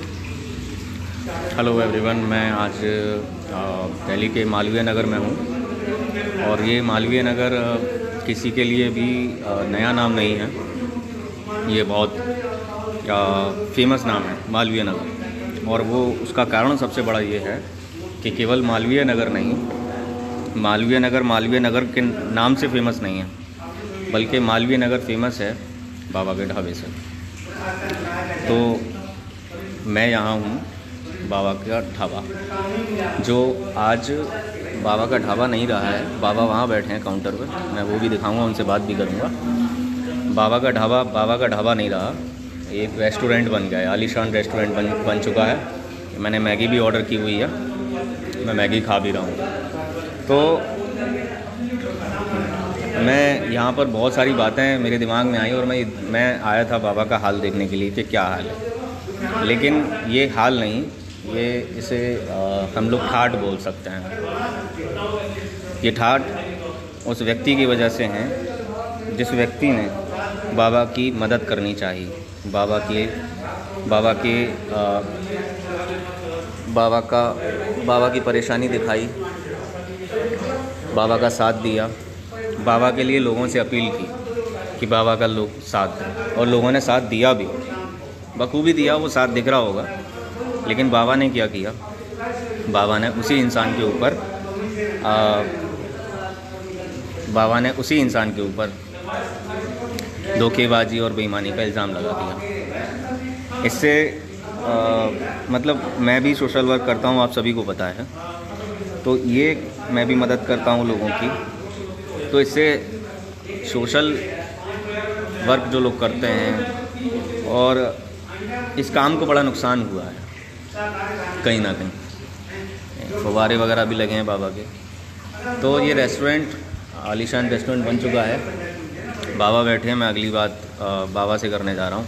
Hello everyone, मैं आज दिल्ली के मालवीय नगर में हूँ और ये मालवीय नगर किसी के लिए भी नया नाम नहीं है। ये बहुत फेमस नाम है मालवीय नगर, और वो उसका कारण सबसे बड़ा ये है कि केवल मालवीय नगर नहीं, मालवीय नगर के नाम से फेमस नहीं है, बल्कि मालवीय नगर फेमस है बाबा के ढाबे से। तो मैं यहाँ हूँ बाबा का ढाबा, जो आज बाबा का ढाबा नहीं रहा है। बाबा वहाँ बैठे हैं काउंटर पर, मैं वो भी दिखाऊंगा, उनसे बात भी करूँगा। बाबा का ढाबा नहीं रहा, एक रेस्टोरेंट बन गया है, आलीशान रेस्टोरेंट बन चुका है। मैंने मैगी भी ऑर्डर की हुई है, मैं मैगी खा भी रहा हूँ। तो मैं यहाँ पर बहुत सारी बातें मेरे दिमाग में आई और मैं आया था बाबा का हाल देखने के लिए कि क्या हाल है। लेकिन ये हाल नहीं, इसे हम लोग ठाठ बोल सकते हैं। ये ठाठ उस व्यक्ति की वजह से हैं जिस व्यक्ति ने बाबा की मदद करनी चाहिए, बाबा की परेशानी दिखाई, बाबा का साथ दिया, बाबा के लिए लोगों से अपील की कि बाबा का लोग साथ दें, और लोगों ने साथ दिया भी, बखूबी दिया। वो साथ दिख रहा होगा, लेकिन बाबा ने क्या किया? बाबा ने उसी इंसान के ऊपर धोखेबाजी और बेईमानी का इल्ज़ाम लगा दिया। इससे मतलब मैं भी सोशल वर्क करता हूँ, आप सभी को पता है, तो ये मैं भी मदद करता हूँ लोगों की। तो इससे सोशल वर्क जो लोग करते हैं, और इस काम को बड़ा नुकसान हुआ है कहीं ना कहीं। फव्वारे वगैरह भी लगे हैं बाबा के। तो ये रेस्टोरेंट आलीशान रेस्टोरेंट बन चुका है, बाबा बैठे हैं। मैं अगली बात बाबा से करने जा रहा हूँ।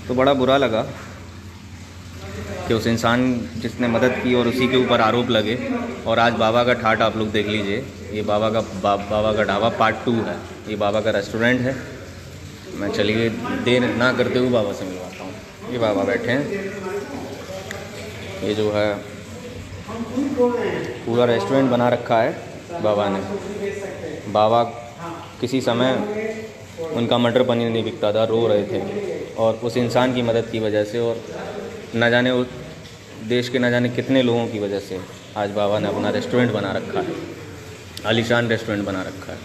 तो बड़ा बुरा लगा कि उस इंसान जिसने मदद की और उसी के ऊपर आरोप लगे। और आज बाबा का ठाठ आप लोग देख लीजिए, ये बाबा का ढाबा पार्ट 2 है। ये बाबा का रेस्टोरेंट है। मैं चलिए देर ना करते हुए बाबा से मिलवाता हूँ। ये बाबा बैठे हैं। ये जो है पूरा रेस्टोरेंट बना रखा है बाबा ने। बाबा किसी समय उनका मटर पनीर नहीं बिकता था, रो रहे थे, और उस इंसान की मदद की वजह से, और न जाने उस देश के न जाने कितने लोगों की वजह से आज बाबा ने अपना रेस्टोरेंट बना रखा है, आलीशान रेस्टोरेंट बना रखा है।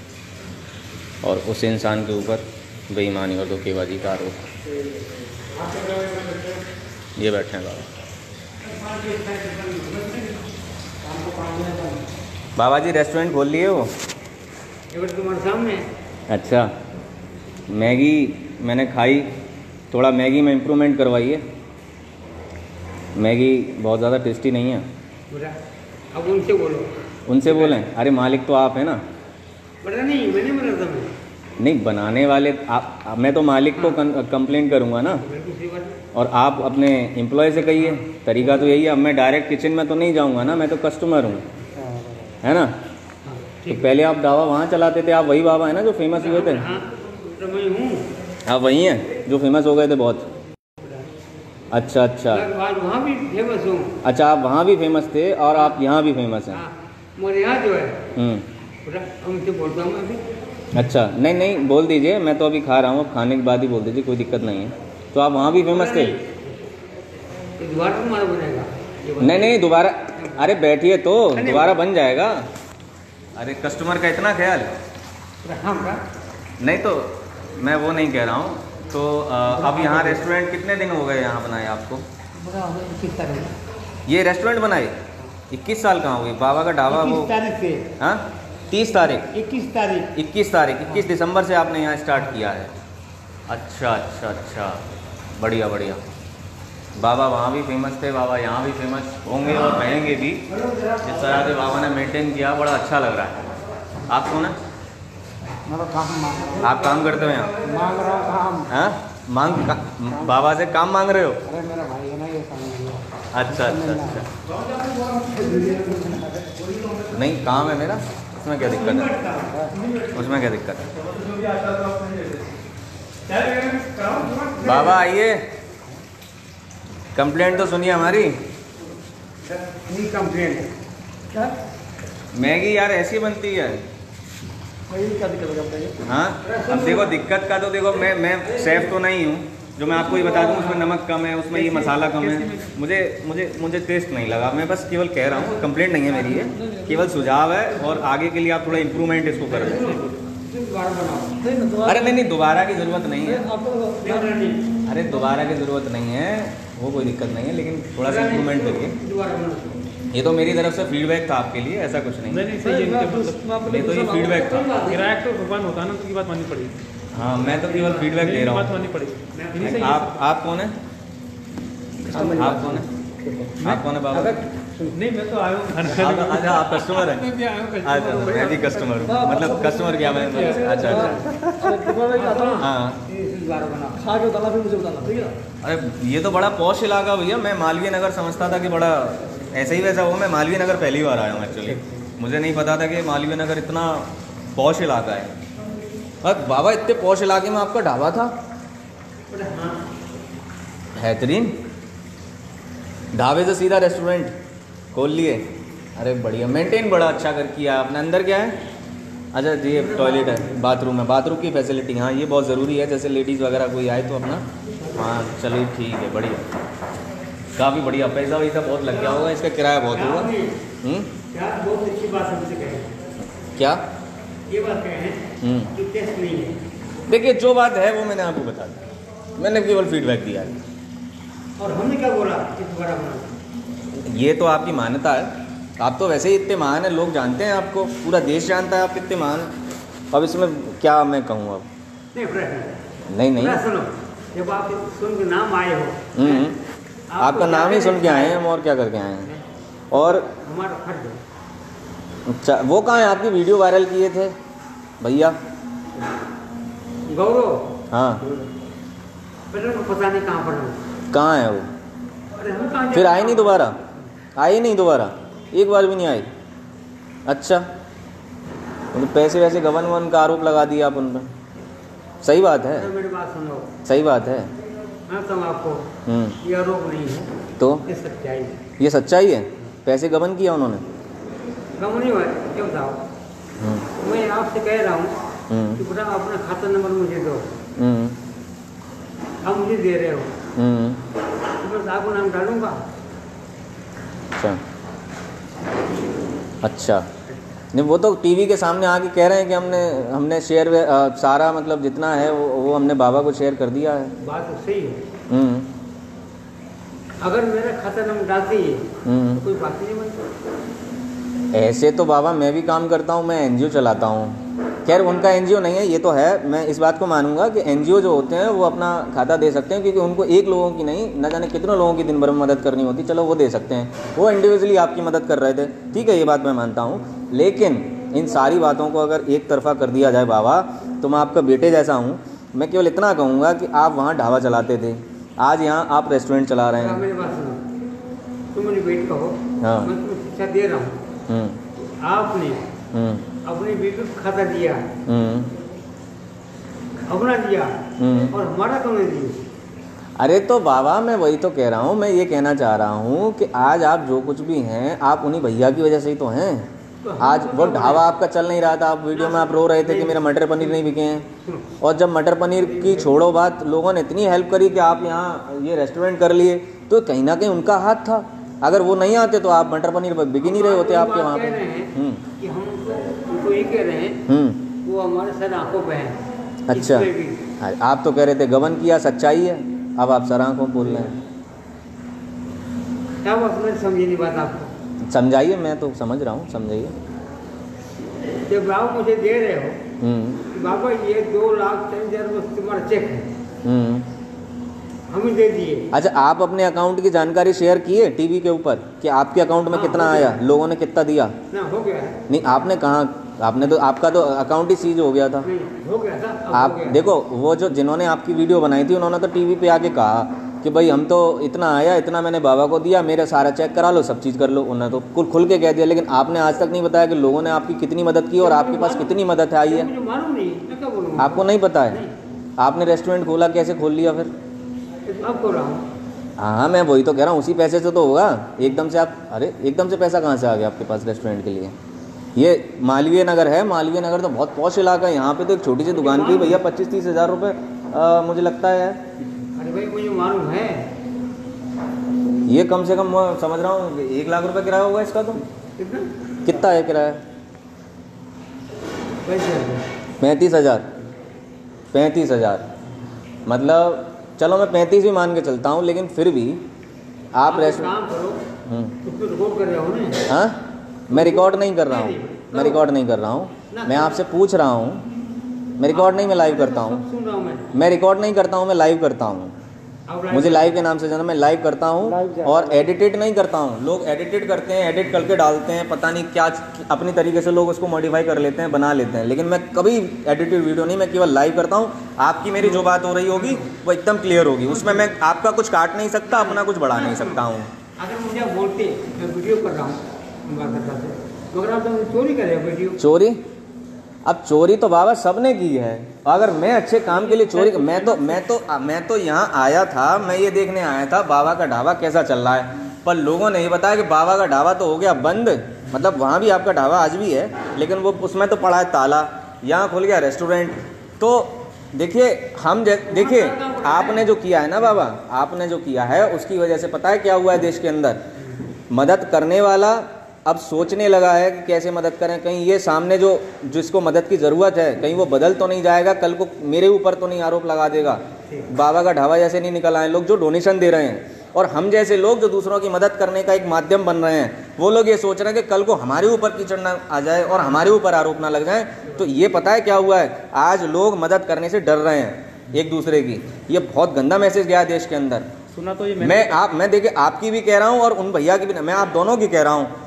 और उस इंसान के ऊपर बेईमानी और धोखेबाजी का आरोप। ये बैठे हैं बाबा। बाबा जी रेस्टोरेंट खोल लिए हो? तुम्हारे सामने। अच्छा, मैगी मैंने खाई, थोड़ा मैगी में इम्प्रूवमेंट करवाइए। मैगी बहुत ज़्यादा टेस्टी नहीं है। अब उनसे बोलो। उनसे बोलें? अरे मालिक तो आप हैं ना। बता नहीं, मैंने बना था। नहीं, बनाने वाले आप। मैं तो मालिक को कंप्लेंट करूँगा ना, और आप अपने एम्प्लॉय से कहिए। तरीका तो यही है। अब मैं डायरेक्ट किचन में तो नहीं जाऊँगा ना, मैं तो कस्टमर हूँ, है ना। तो पहले आप ढाबा वहाँ चलाते थे, आप वही बाबा है ना जो फेमस हुए थे? आप वही हैं जो फेमस हो गए थे बहुत? अच्छा अच्छा, वहाँ भी फेमस हूँ। अच्छा, आप वहाँ भी फेमस थे और आप यहाँ भी फेमस हैं। मेरे यहाँ जो है उनसे बोलता हूँ अभी। अच्छा, नहीं बोल दीजिए, मैं तो अभी खा रहा हूँ, खाने के बाद ही बोल दीजिए, कोई दिक्कत नहीं है। तो आप वहाँ भी फेमस थे? दोबारा तुम्हारा बनेगा? नहीं दोबारा, अरे बैठिए तो दोबारा बन जाएगा। अरे कस्टमर का इतना ख्याल? नहीं, तो मैं वो नहीं कह रहा हूँ। तो अब यहाँ रेस्टोरेंट कितने दिन हो गए यहाँ बनाए आपको? ये रेस्टोरेंट बनाए 21 साल कहाँ हुई? बाबा का ढाबा वो 30 तारीख 21 दिसंबर से आपने यहाँ स्टार्ट किया है। अच्छा, बढ़िया। बाबा वहाँ भी फेमस थे, बाबा यहाँ भी फेमस होंगे और रहेंगे भी। जिस तरह से बाबा ने मेंटेन किया, बड़ा अच्छा लग रहा है। आप कौन है? आप काम करते हो यहाँ? मांग रहा हूँ काम। बाबा से काम मांग रहे हो? अरे मेरा भाई है ना, ये काम। अच्छा। नहीं, काम है मेरा, उसमें क्या दिक्कत है? बाबा आइए। कंप्लेंट तो सुनिए हमारी। नहीं कंप्लेंट क्या मैगी यार ऐसी बनती है। क्या दिक्कत है बताइए। हाँ अब देखो दिक्कत का तो देखो मैं शेफ़ तो नहीं हूँ जो मैं आपको ये बता दूँ उसमें नमक कम है, उसमें ये मसाला कम है, मुझे टेस्ट नहीं लगा। मैं बस केवल कह रहा हूँ, कंप्लेंट नहीं है मेरी ये, केवल सुझाव है और आगे के लिए आप थोड़ा इम्प्रूवमेंट इसको कर दें। अरे नहीं दोबारा की ज़रूरत नहीं है, अरे दोबारा की ज़रूरत नहीं है, वो कोई दिक्कत नहीं है, लेकिन थोड़ा सा इम्प्रूवमेंट करिए। ये तो मेरी तरफ से फीडबैक था आपके लिए, ऐसा कुछ नहीं। नहीं सही है, ये तो ये फीडबैक था। ग्राहक तो भगवान होता है ना, तो की बात माननी पड़ेगी। हाँ मैं तो केवल फीडबैक दे रहा बात हूँ। माननी पड़ेगी। आप कौन है? आप कौन है? आप कौन है बाबा? नहीं मैं तो आया हूँ अच्छा आप कस्टमर हैं? अच्छा मैं भी कस्टमर हूँ, मतलब कस्टमर क्या मैं? अच्छा हाँ। खा के बताना फिर मुझे बताना, ठीक है। अरे ये तो बड़ा पॉश इलाका भैया, मैं मालवीय नगर समझता था कि बड़ा ऐसे ही वैसा हो। मैं मालवीय नगर पहली बार आया हूँ एक्चुअली, मुझे नहीं पता था कि मालवीय नगर इतना पॉश इलाका है। अरे बाबा इतने पॉश इलाके में आपका ढाबा था? बेहतरीन, ढाबे से सीधा रेस्टोरेंट खोल लिए। अरे बढ़िया, मेंटेन बड़ा अच्छा कर किया आपने। अंदर क्या है? अच्छा जी टॉयलेट है, बाथरूम है, बाथरूम की फैसिलिटी हाँ ये बहुत ज़रूरी है, जैसे लेडीज़ वगैरह कोई आए तो अपना। हाँ चलिए ठीक है, बढ़िया, काफ़ी बढ़िया। पैसा वैसा बहुत लग गया होगा, इसका किराया बहुत होगा। यार बहुत अच्छी बात है मुझे कहें। क्या ये बात कहें कि टेस्ट नहीं है। देखिए जो बात है वो मैंने आपको बता दी, मैंने केवल फीडबैक दिया है। और हमने क्या बोला कि दोबारा बना? ये तो आपकी मान्यता है, आप तो वैसे ही इतने महान हैं, लोग जानते हैं आपको, पूरा देश जानता है आप कितने महान हैं। अब इसमें क्या मैं कहूँ अब? नहीं नहीं सुनो, जब आप सुन के नाम आए हो, आपका नाम ही सुन के आए हैं हम, और क्या करके आए हैं। और हमारा फर्ज है। अच्छा वो कहाँ है? आपकी वीडियो वायरल किए थे भैया गौरव? हाँ पता नहीं कहाँ पर हूँ। कहाँ है वो? अरे हम कहाँ फिर आए नहीं दोबारा? आई नहीं दोबारा? एक बार भी नहीं आई? अच्छा तो पैसे वैसे गबन वन का आरोप लगा दिया आप उन पर। सही बात है, मेरी बात सुनो, सही बात है। मैं तो आपको ये आरोप नहीं है, तो ये सच्चाई है। ये सच्चाई है, पैसे गबन किया उन्होंने? कम नहीं हुआ, क्यों बताओ? मैं आपसे कह रहा हूँ कि बेटा अपना खाता नंबर मुझे दो, आप मुझे दे रहे हो तो बस आपको नाम डालूंगा। अच्छा नहीं वो तो टीवी के सामने आके कह रहे हैं कि हमने शेयर सारा मतलब जितना है वो हमने बाबा को शेयर कर दिया है। बात तो सही है। अगर मेरा खाता नंबर डालते ही तो कोई बात नहीं बनती। ऐसे तो बाबा मैं भी काम करता हूँ, मैं एनजीओ चलाता हूँ। खैर उनका एनजीओ नहीं है ये तो है, मैं इस बात को मानूंगा कि एनजीओ जो होते हैं वो अपना खाता दे सकते हैं, क्योंकि उनको एक लोगों की नहीं न जाने कितने लोगों की दिन भर में मदद करनी होती, चलो वो दे सकते हैं, वो इंडिविजुअली आपकी मदद कर रहे थे, ठीक है ये बात मैं मानता हूँ। लेकिन इन सारी बातों को अगर एक तरफा कर दिया जाए बाबा, तो मैं आपका बेटे जैसा हूँ। मैं केवल इतना कहूँगा कि आप वहाँ ढाबा चलाते थे, आज यहाँ आप रेस्टोरेंट चला रहे हैं। मेरी बात सुनो, तुम मुझे वेट कहो, हाँ मैं तुम्हें शिक्षा दे रहा हूँ। आपने अपनी बीवी को खाता दिया, अपना दिया और हमारा क्यों नहीं दिया? अरे तो बाबा मैं वही तो कह रहा हूँ, मैं ये कहना चाह रहा हूँ कि आज आप जो कुछ भी हैं आप उन्हीं भैया की वजह से ही तो हैं। आज वो ढाबा आपका चल नहीं रहा था, आप वीडियो में आप रो रहे थे कि मेरा मटर पनीर नहीं बिके हैं, और जब मटर पनीर की छोड़ो बात, लोगों ने इतनी हेल्प करी कि आप यहाँ ये रेस्टोरेंट कर लिए, तो कहीं ना कहीं उनका हाथ था। अगर वो नहीं आते तो आप मटर पनीर बिक ही नहीं रहे होते आपके वहाँ पे। कि हम उनको ये कह रहे हैं वो हमारे सर आंखों पे हैं। अच्छा आप तो कह रहे थे गबन किया, सच्चाई है, अब आप सर आंखों बोल रहे हैं। क्या बात समझी नहीं बात आपको? समझाइए, मैं तो समझ रहा हूँ, समझाइए। जब आप मुझे दे रहे हो बाबा ये 2,03,000 तुम्हारा चेक है, हमें दे दिए। अच्छा आप अपने अकाउंट की जानकारी शेयर किए टीवी के ऊपर कि आपके अकाउंट में कितना आया, लोगों ने कितना दिया? ना हो गया है। नहीं आपने कहा, आपने तो आपका तो अकाउंट ही सीज हो गया था। नहीं हो गया था, आप देखो वो जो जिन्होंने आपकी वीडियो बनाई थी उन्होंने तो टीवी पे आके कहा कि भाई हम तो इतना आया, इतना मैंने बाबा को दिया, मेरा सारा चेक करा लो, सब चीज़ कर लो। उन्होंने तो खुल के कह दिया, लेकिन आपने आज तक नहीं बताया कि लोगों ने आपकी कितनी मदद की और आपके पास कितनी मदद आई है। मालूम नहीं, मैं क्या बोलूँ? आपको नहीं पता है? आपने रेस्टोरेंट खोला, कैसे खोल लिया फिर? अब खोल रहा हूँ। हाँ मैं वही तो कह रहा हूँ, उसी पैसे से तो होगा। एकदम से आप, अरे एकदम से पैसा कहाँ से आ गया आपके पास रेस्टोरेंट के लिए? ये मालवीय नगर है, मालवीय नगर तो बहुत पॉश इलाका है। यहाँ पे तो एक छोटी सी दुकान की भैया 25-30 हज़ार रुपये मुझे लगता है। अरे भाई मुझे मालूम है। ये कम से कम मैं समझ रहा हूँ 1 लाख रुपये किराया होगा इसका। तो कितना? कितना है किराया? 35,000। 35,000 मतलब चलो मैं 35 भी मान के चलता हूँ, लेकिन फिर भी आप काम करो तो फिर रिकॉर्ड कर रहे हो ना। हाँ मैं रिकॉर्ड नहीं कर रहा हूँ, मैं रिकॉर्ड नहीं कर रहा हूँ, मैं आपसे पूछ रहा हूँ। मैं रिकॉर्ड नहीं, मैं लाइव करता हूँ। सुन रहा हूँ मैं रिकॉर्ड नहीं करता हूँ, मैं लाइव करता हूँ। मुझे लाइव के नाम से जाना, मैं लाइव करता हूँ और एडिटेड नहीं करता हूँ। लोग एडिटेड करते हैं, एडिट करके डालते हैं, पता नहीं क्या अपनी तरीके से लोग उसको मॉडिफाई कर लेते हैं, बना लेते हैं। लेकिन मैं कभी एडिटेड वीडियो नहीं, मैं केवल लाइव करता हूँ। आपकी मेरी जो बात हो रही होगी वो एकदम क्लियर होगी, उसमें मैं आपका कुछ काट नहीं सकता, अपना कुछ बढ़ा नहीं सकता हूँ। अगर मुझे बोलते मैं वीडियो कर रहा हूँ मगर आप तो चोरी कर रहे हो वीडियो। चोरी? अब चोरी तो बाबा सबने की है। अगर मैं अच्छे काम के लिए चोरी, मैं तो यहाँ आया था, मैं ये देखने आया था बाबा का ढाबा कैसा चल रहा है। पर लोगों ने ये बताया कि बाबा का ढाबा तो हो गया बंद, मतलब वहाँ भी आपका ढाबा आज भी है, लेकिन वो उसमें तो पड़ा है ताला। यहाँ खुल गया रेस्टोरेंट। तो देखिए देखिए आपने जो किया है ना बाबा, आपने जो किया है उसकी वजह से पता है क्या हुआ है देश के अंदर? मदद करने वाला अब सोचने लगा है कि कैसे मदद करें। कहीं ये सामने जो जिसको मदद की ज़रूरत है कहीं वो बदल तो नहीं जाएगा, कल को मेरे ऊपर तो नहीं आरोप लगा देगा। बाबा का ढाबा जैसे नहीं निकल आए लोग जो डोनेशन दे रहे हैं, और हम जैसे लोग जो दूसरों की मदद करने का एक माध्यम बन रहे हैं, वो लोग ये सोच रहे हैं कि कल को हमारे ऊपर कीचड़ ना आ जाए और हमारे ऊपर आरोप ना लग जाए। तो ये पता है क्या हुआ है? आज लोग मदद करने से डर रहे हैं एक दूसरे की। ये बहुत गंदा मैसेज गया देश के अंदर। सुना तो ये मैं देखिए आपकी भी कह रहा हूँ और उन भैया की भी, मैं आप दोनों की कह रहा हूँ।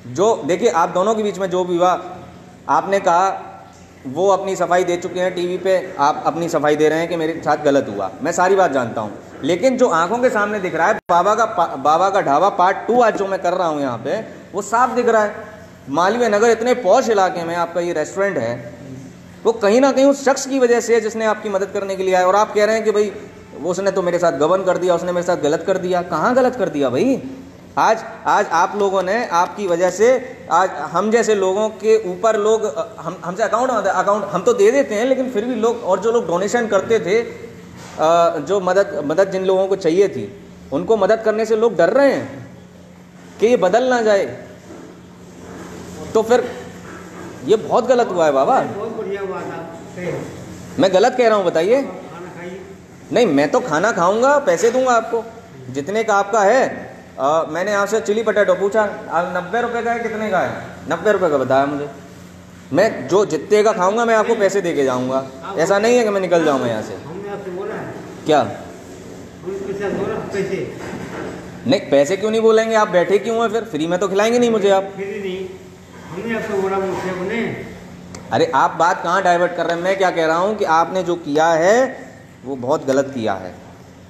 जो देखिए आप दोनों के बीच में जो भी हुआ, आपने कहा वो अपनी सफाई दे चुके हैं टीवी पे, आप अपनी सफाई दे रहे हैं कि मेरे साथ गलत हुआ, मैं सारी बात जानता हूँ। लेकिन जो आंखों के सामने दिख रहा है बाबा का ढाबा पार्ट 2 आज जो मैं कर रहा हूँ यहाँ पे, वो साफ दिख रहा है। मालवीय नगर इतने पॉश इलाके में आपका ये रेस्टोरेंट है, वो कहीं ना कहीं उस शख्स की वजह से है जिसने आपकी मदद करने के लिए आया। और आप कह रहे हैं कि भाई उसने तो मेरे साथ गबन कर दिया, उसने मेरे साथ गलत कर दिया। कहाँ गलत कर दिया भाई? आज आप लोगों ने, आपकी वजह से आज हम जैसे लोगों के ऊपर लोग हमसे अकाउंट हम तो दे देते हैं, लेकिन फिर भी लोग, और जो लोग डोनेशन करते थे, जो मदद जिन लोगों को चाहिए थी, उनको मदद करने से लोग डर रहे हैं कि ये बदल ना जाए। तो फिर ये बहुत गलत हुआ है बाबा। बहुत बढ़िया हुआ था। मैं गलत कह रहा हूँ बताइए? खाना खाइए। नहीं, मैं तो खाना खाऊंगा, पैसे दूंगा आपको जितने का आपका है। मैंने आपसे चिली पटेटो पूछा, 90 रुपये का है, कितने का है? 90 रुपये का बताया मुझे। मैं जो जितने का खाऊंगा मैं आपको पैसे दे के जाऊंगा। ऐसा नहीं है कि मैं निकल जाऊंगा यहाँ से। हमने आपसे बोला है क्या? पैसे नहीं, पैसे क्यों नहीं बोलेंगे? आप बैठे क्यों हैं फिर? फ्री में तो खिलाएंगे नहीं मुझे आप। फिर नहीं, हमने आपसे बोला मुझसे बोले। अरे आप बात कहाँ डाइवर्ट कर रहे हैं? मैं क्या कह रहा हूँ कि आपने जो किया है वो बहुत गलत किया है।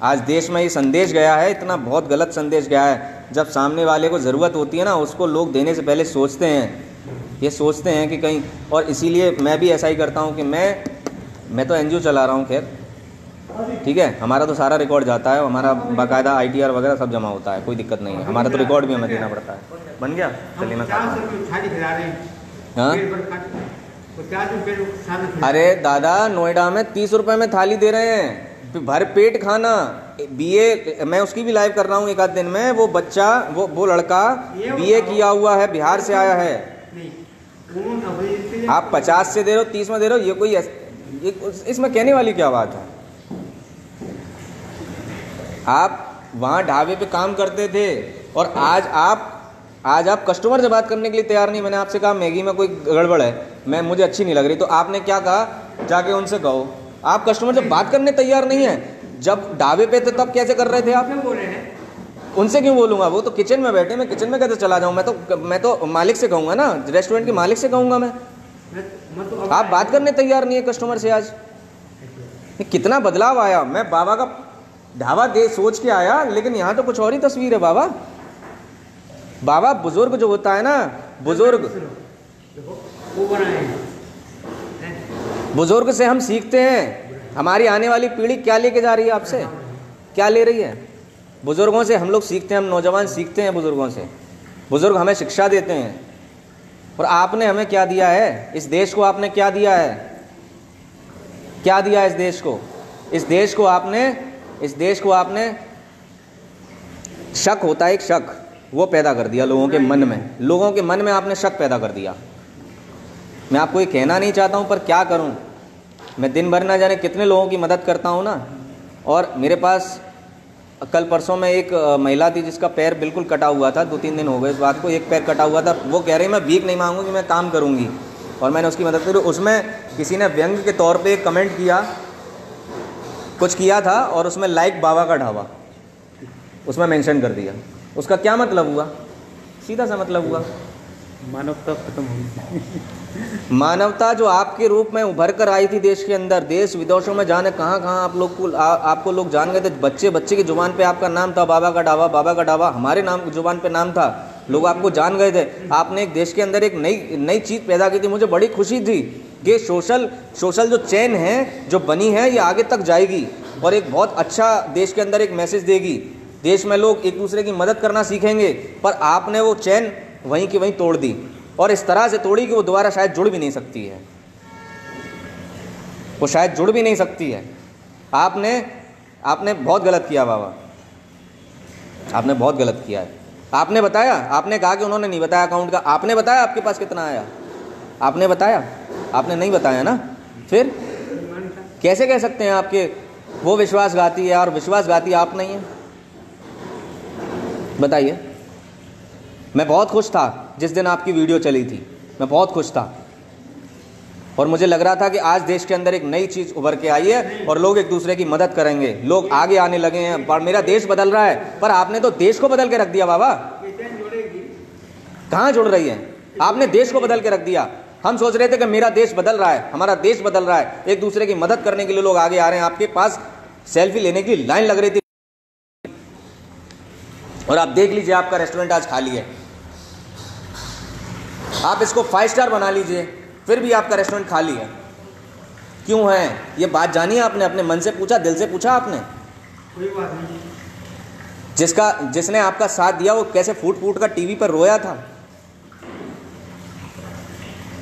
आज देश में ये संदेश गया है, इतना बहुत गलत संदेश गया है। जब सामने वाले को ज़रूरत होती है ना, उसको लोग देने से पहले सोचते हैं, ये सोचते हैं कि कहीं, और इसीलिए मैं भी ऐसा ही करता हूँ कि मैं तो एनजीओ चला रहा हूँ। खैर ठीक है, हमारा तो सारा रिकॉर्ड जाता है, हमारा बाकायदा ITR वगैरह सब जमा होता है, कोई दिक्कत नहीं है। हमारा तो रिकॉर्ड भी हमें देना पड़ता है। बन गया? चलिए मैं खाता हूँ। हाँ? अरे दादा, नोएडा में 30 रुपये में थाली दे रहे हैं, भर पेट खाना। BA मैं उसकी भी लाइव कर रहा हूँ एक आध दिन में। वो बच्चा, वो लड़का BA किया हुआ है, बिहार से आया है। आप 50 से दे रहे हो, 30 में दे रहे हो, ये कोई इसमें कहने वाली क्या बात है? आप वहाँ ढाबे पे काम करते थे और आज आप कस्टमर से बात करने के लिए तैयार नहीं। मैंने आपसे कहा मैगी में कोई गड़बड़ है, मुझे अच्छी नहीं लग रही, तो आपने क्या कहा? जाके उनसे कहो। आप कस्टमर से बात करने तैयार नहीं है। जब ढाबे पे थे तब कैसे कर रहे थे आप? उनसे क्यों बोलूँगा? वो तो किचन में बैठे, मैं किचन में कैसे चला जाऊँ? मैं तो मालिक से कहूँगा ना, रेस्टोरेंट के मालिक से कहूँगा मैं। आप बात करने तैयार नहीं है कस्टमर से। आज कितना बदलाव आया। मैं बाबा का ढाबा सोच के आया, लेकिन यहाँ तो कुछ और ही तस्वीर है बाबा। बाबा बुजुर्ग जो होता है ना, बुजुर्ग से हम सीखते हैं। हमारी आने वाली पीढ़ी क्या लेके जा रही है आपसे? क्या ले रही है? बुज़ुर्गों से हम लोग सीखते हैं, हम नौजवान सीखते हैं बुज़ुर्गों से, बुज़ुर्ग हमें शिक्षा देते हैं। और आपने हमें क्या दिया है? इस देश को आपने क्या दिया है? क्या दिया इस देश को? इस देश को आपने शक होता है, एक शक वो पैदा कर दिया लोगों के मन में आपने शक पैदा कर दिया। मैं आपको ये कहना नहीं चाहता हूँ, पर क्या करूँ, मैं दिन भर ना जाने कितने लोगों की मदद करता हूँ ना। और मेरे पास कल परसों में एक महिला थी जिसका पैर बिल्कुल कटा हुआ था, 2-3 दिन हो गए इस बात को, एक पैर कटा हुआ था। वो कह रही मैं भीख नहीं मांगूंगी, मैं काम करूँगी, और मैंने उसकी मदद करी। उसमें किसी ने व्यंग के तौर पे कमेंट किया, कुछ किया था, और उसमें लाइक बाबा का ढाबा उसमें मेंशन कर दिया। उसका क्या मतलब हुआ? सीधा सा मतलब हुआ मानवता खत्म हो गई। मानवता जो आपके रूप में उभर कर आई थी देश के अंदर, देश विदेशों में जाने कहाँ आपको लोग जान गए थे। बच्चे की जुबान पे आपका नाम था, बाबा का ढाबा। हमारे नाम जुबान पे नाम था, लोग आपको जान गए थे। आपने एक देश के अंदर एक नई चीज़ पैदा की थी। मुझे बड़ी खुशी थी कि सोशल जो चेन है जो बनी है ये आगे तक जाएगी और एक बहुत अच्छा देश के अंदर एक मैसेज देगी। देश में लोग एक दूसरे की मदद करना सीखेंगे। पर आपने वो चैन वहीं की वहीं तोड़ दी, और इस तरह से तोड़ी कि वो दोबारा शायद जुड़ भी नहीं सकती है, वो शायद जुड़ भी नहीं सकती है। आपने बहुत गलत किया बाबा, आपने बहुत गलत किया है। आपने बताया, आपने कहा कि उन्होंने नहीं बताया अकाउंट का। आपने बताया आपके पास कितना आया? आपने बताया? आपने नहीं बताया ना। फिर कैसे कह सकते हैं आपके वो विश्वासघाती है और विश्वासघाती आप नहीं है? बताइए। मैं बहुत खुश था जिस दिन आपकी वीडियो चली थी, मैं बहुत खुश था, और मुझे लग रहा था कि आज देश के अंदर एक नई चीज़ उभर के आई है और लोग एक दूसरे की मदद करेंगे, लोग आगे आने लगे हैं, और मेरा देश बदल रहा है। पर आपने तो देश को बदल के रख दिया बाबा। कहाँ जुड़ रही है? आपने देश को बदल के रख दिया। हम सोच रहे थे कि मेरा देश बदल रहा है, हमारा देश बदल रहा है, एक दूसरे की मदद करने के लिए लोग आगे आ रहे हैं। आपके पास सेल्फी लेने की लाइन लग रही थी, और आप देख लीजिए आपका रेस्टोरेंट आज खाली है। आप इसको 5 स्टार बना लीजिए, फिर भी आपका रेस्टोरेंट खाली है। क्यों है? ये बात जानी है आपने? अपने मन से पूछा, दिल से पूछा आपने? कोई बात नहीं। जिसने आपका साथ दिया वो कैसे फूट कर टीवी पर रोया था,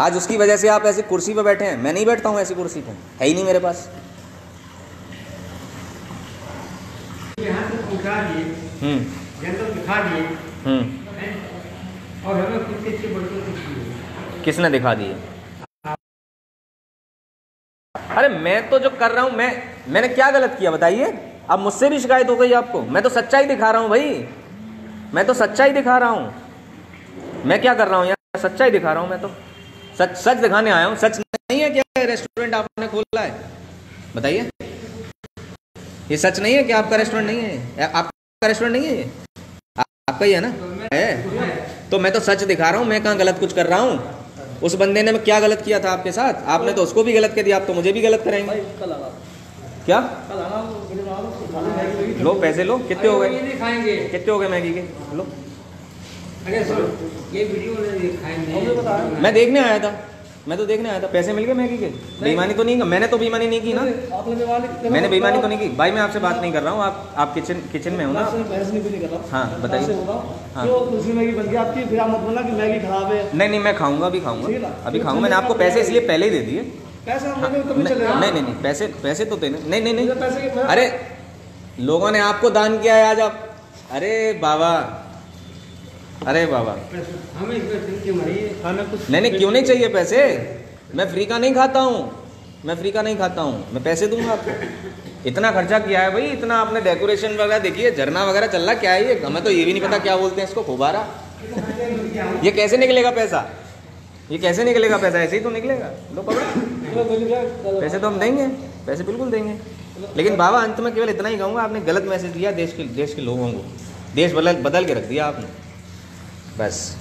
आज उसकी वजह से आप ऐसी कुर्सी पे बैठे हैं। मैं नहीं बैठता हूं ऐसी कुर्सी पे, है ही नहीं मेरे पास। यहाँ से पहुँचा दिए, जंगल दिखा दिए, और हमें खुद के बड़े किसने दिखा दिए? अरे मैं तो जो कर रहा हूं, मैंने क्या गलत किया बताइए? अब मुझसे भी शिकायत हो गई आपको? मैं तो सच्चाई दिखा रहा हूं भाई, मैं तो सच्चाई दिखा रहा हूं। मैं क्या कर रहा हूं यार? सच्चाई दिखा रहा हूं। मैं तो सच दिखाने आया हूं। सच नहीं है क्या रेस्टोरेंट आपने खोला है? बताइए, ये सच नहीं है कि आपका रेस्टोरेंट नहीं है? आपका रेस्टोरेंट नहीं है ये? आपका ही है ना? है। तो मैं तो सच दिखा रहा हूँ, मैं कहाँ गलत कुछ कर रहा हूँ? उस बंदे ने क्या गलत किया था आपके साथ? आपने तो उसको भी गलत कर दिया, आप तो मुझे भी गलत करेंगे। क्या? लो पैसे लो। कितने हो गए? कितने हो गए मैगी के? लो। अरे ये वीडियो खाएंगे। मैं देखने आया था, मैं तो देखने आया था। पैसे मिल गए मैगी के? बेईमानी तो नहीं? मैंने तो बेईमानी नहीं की ना। मैंने बेईमानी तो नहीं की भाई। मैं आपसे बात नहीं कर रहा हूँ, आप किचन में हो ना? हाँ बताइए। हाँ मैगी बन गई आपकी, फिर आप मत बोलना कि मैगी खराब है। नहीं, मैं खाऊंगा, अभी खाऊंगा, अभी खाऊंगा। मैंने आपको पैसे इसलिए पहले ही दे दिए। नहीं, पैसे तो देने। नहीं। अरे लोगों ने आपको दान किया है आज आप। अरे बाबा, हमें नहीं, क्यों नहीं चाहिए पैसे? मैं फ्री का नहीं खाता हूँ, मैं पैसे दूंगा आपको। इतना खर्चा किया है भाई, इतना आपने डेकोरेशन वगैरह देखिए, झरना वगैरह चल रहा, क्या है ये? हमें तो ये भी नहीं पता क्या बोलते हैं इसको, फुबारा। ये कैसे निकलेगा पैसा? ऐसे ही तो निकलेगा। लो पकड़ो, पैसे तो हम देंगे, पैसे बिल्कुल देंगे। लेकिन बाबा अंत में केवल इतना ही कहूँगा, आपने गलत मैसेज दिया देश के लोगों को। देश बदल के रख दिया आपने, बस।